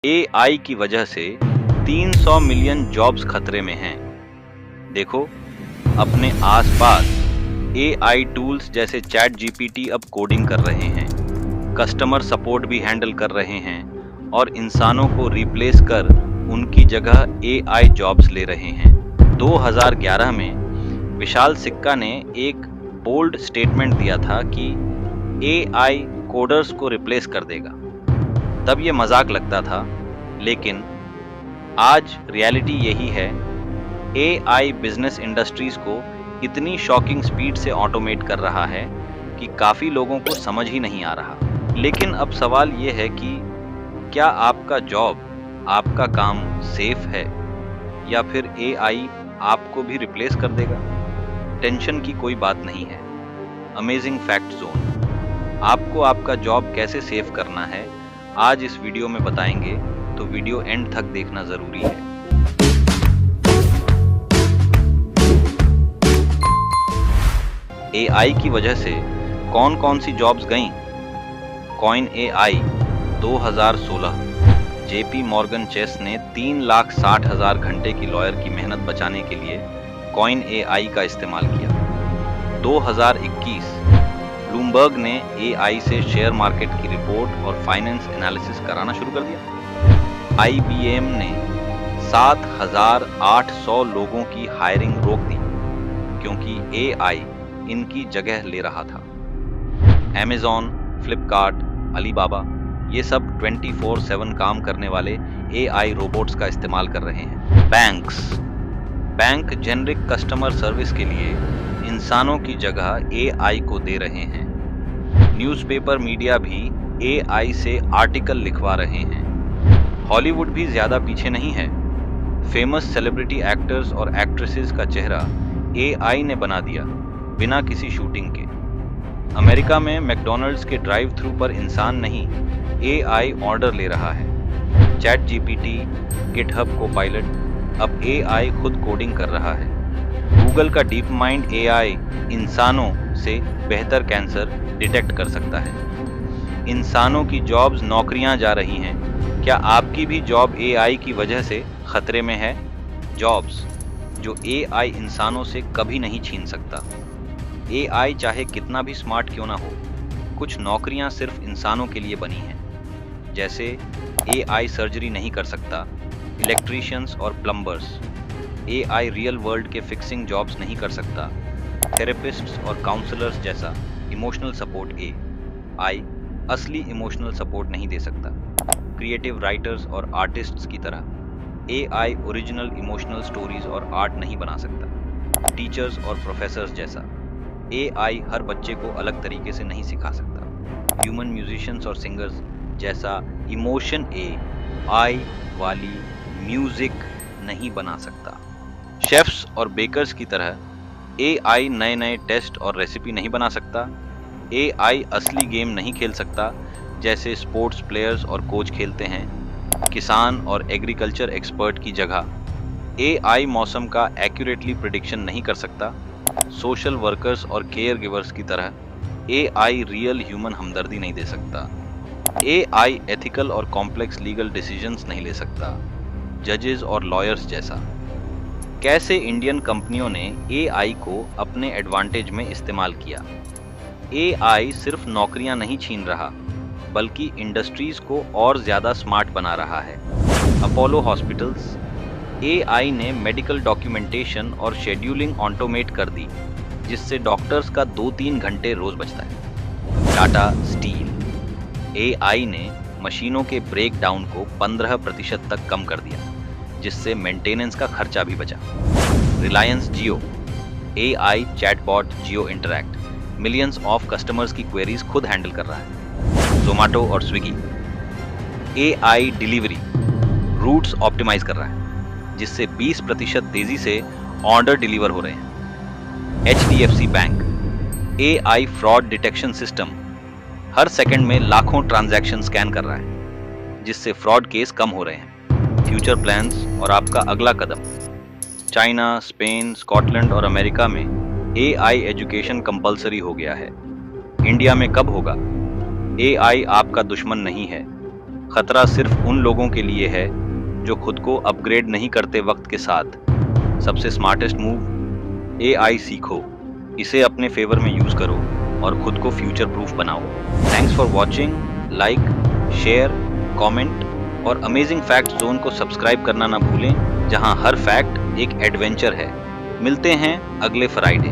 AI की वजह से 300 मिलियन जॉब्स खतरे में हैं। देखो, अपने आसपास एआई टूल्स जैसे चैट जीपीटी अब कोडिंग कर रहे हैं, कस्टमर सपोर्ट भी हैंडल कर रहे हैं और इंसानों को रिप्लेस कर उनकी जगह एआई जॉब्स ले रहे हैं। 2011 में विशाल सिक्का ने एक बोल्ड स्टेटमेंट दिया था कि एआई कोडर्स को रिप्लेस कर देगा। तब ये मजाक लगता था, लेकिन आज रियलिटी यही है। एआई बिजनेस इंडस्ट्रीज को इतनी शॉकिंग स्पीड से ऑटोमेट कर रहा है कि काफी लोगों को समझ ही नहीं आ रहा। लेकिन अब सवाल ये है कि क्या आपका जॉब, आपका काम सेफ है या फिर एआई आपको भी रिप्लेस कर देगा? टेंशन की कोई बात नहीं है। Amazing fact zone. आपको आपका जॉब कैसे सेव करना है, आज इस वीडियो में बताएंगे, तो वीडियो एंड तक देखना जरूरी है। एआई की वजह से कौन कौन सी जॉब्स गईं? Coin AI 2016। JP Morgan Chase ने 3,60,000 घंटे की लॉयर की मेहनत बचाने के लिए कॉइन एआई का इस्तेमाल किया। 2021 ब्लूमबर्ग ने एआई से शेयर मार्केट की रिपोर्ट और फाइनेंस एनालिसिस कराना शुरू कर दिया। आईबीएम ने 7,800 लोगों की हायरिंग रोक दी क्योंकि एआई इनकी जगह ले रहा था। Amazon, फ्लिपकार्ट, अलीबाबा ये सब 24/7 काम करने वाले एआई रोबोट्स का इस्तेमाल कर रहे हैं। बैंक जेनरिक कस्टमर सर्विस के लिए इंसानों की जगह एआई को दे रहे हैं। न्यूज़पेपर मीडिया भी एआई से आर्टिकल लिखवा रहे हैं। हॉलीवुड भी ज्यादा पीछे नहीं है। फेमस सेलिब्रिटी एक्टर्स और एक्ट्रेसेस का चेहरा एआई ने बना दिया बिना किसी शूटिंग के। अमेरिका में मैकडॉनल्ड्स के ड्राइव थ्रू पर इंसान नहीं, एआई ऑर्डर ले रहा है। चैट जीपीटी, गिटहब कोपायलट अब एआई खुद कोडिंग कर रहा है। गूगल का डीप माइंड एआई इंसानों से बेहतर कैंसर डिटेक्ट कर सकता है। इंसानों की जॉब्स, नौकरियां जा रही हैं। क्या आपकी भी जॉब एआई की वजह से खतरे में है? जॉब्स जो एआई इंसानों से कभी नहीं छीन सकता। एआई चाहे कितना भी स्मार्ट क्यों ना हो, कुछ नौकरियां सिर्फ इंसानों के लिए बनी हैं। जैसे एआई सर्जरी नहीं कर सकता, इलेक्ट्रीशियंस और प्लम्बर्स। एआई रियल वर्ल्ड के फिक्सिंग जॉब्स नहीं कर सकता। थेरेपिस्ट्स और काउंसलर्स जैसा इमोशनल सपोर्ट एआई असली इमोशनल सपोर्ट नहीं दे सकता। क्रिएटिव राइटर्स और आर्टिस्ट्स की तरह एआई ओरिजिनल इमोशनल स्टोरीज और आर्ट नहीं बना सकता। टीचर्स और प्रोफेसर्स जैसा एआई हर बच्चे को अलग तरीके से नहीं सिखा सकता। ह्यूमन म्यूजिशियंस और सिंगर्स जैसा इमोशन एआई वाली म्यूजिक नहीं बना सकता। शेफ्स और बेकर्स की तरह एआई नए नए टेस्ट और रेसिपी नहीं बना सकता। एआई असली गेम नहीं खेल सकता जैसे स्पोर्ट्स प्लेयर्स और कोच खेलते हैं। किसान और एग्रीकल्चर एक्सपर्ट की जगह एआई मौसम का एक्यूरेटली प्रिडिक्शन नहीं कर सकता। सोशल वर्कर्स और केयर गिवर्स की तरह एआई रियल ह्यूमन हमदर्दी नहीं दे सकता। एआई एथिकल और कॉम्प्लेक्स लीगल डिसीजंस नहीं ले सकता, जजेस और लॉयर्स जैसा। कैसे इंडियन कंपनियों ने एआई को अपने एडवांटेज में इस्तेमाल किया? एआई सिर्फ नौकरियां नहीं छीन रहा, बल्कि इंडस्ट्रीज को और ज्यादा स्मार्ट बना रहा है। अपोलो हॉस्पिटल्स, एआई ने मेडिकल डॉक्यूमेंटेशन और शेड्यूलिंग ऑटोमेट कर दी, जिससे डॉक्टर्स का 2-3 घंटे रोज बचता है। टाटा स्टील, एआई ने मशीनों के ब्रेक डाउन को 15% तक कम कर दिया, जिससे मेंटेनेंस का खर्चा भी बचा। Reliance Jio, AI chatbot Jio interact millions of customers की क्वेरीज खुद हैंडल कर रहा है। जोमैटो और Swiggy, AI delivery routes optimise कर रहा है, जिससे 20% तेजी से ऑर्डर डिलीवर हो रहे हैं। HDFC bank, AI fraud detection system हर सेकंड में लाखों ट्रांजैक्शन स्कैन कर रहा है, जिससे फ्रॉड केस कम हो रहे हैं। फ्यूचर प्लान्स और आपका अगला कदम। चाइना, स्पेन, स्कॉटलैंड और अमेरिका में एआई एजुकेशन कंपलसरी हो गया है। इंडिया में कब होगा? एआई आपका दुश्मन नहीं है, खतरा सिर्फ उन लोगों के लिए है जो खुद को अपग्रेड नहीं करते वक्त के साथ। सबसे स्मार्टेस्ट मूव, एआई सीखो, इसे अपने फेवर में यूज करो और खुद को फ्यूचर प्रूफ बनाओ। Thanks for watching. Like, share, comment और अमेजिंग फैक्ट जोन को सब्सक्राइब करना ना भूलें, जहां हर फैक्ट एक एडवेंचर है। मिलते हैं अगले फ्राइडे।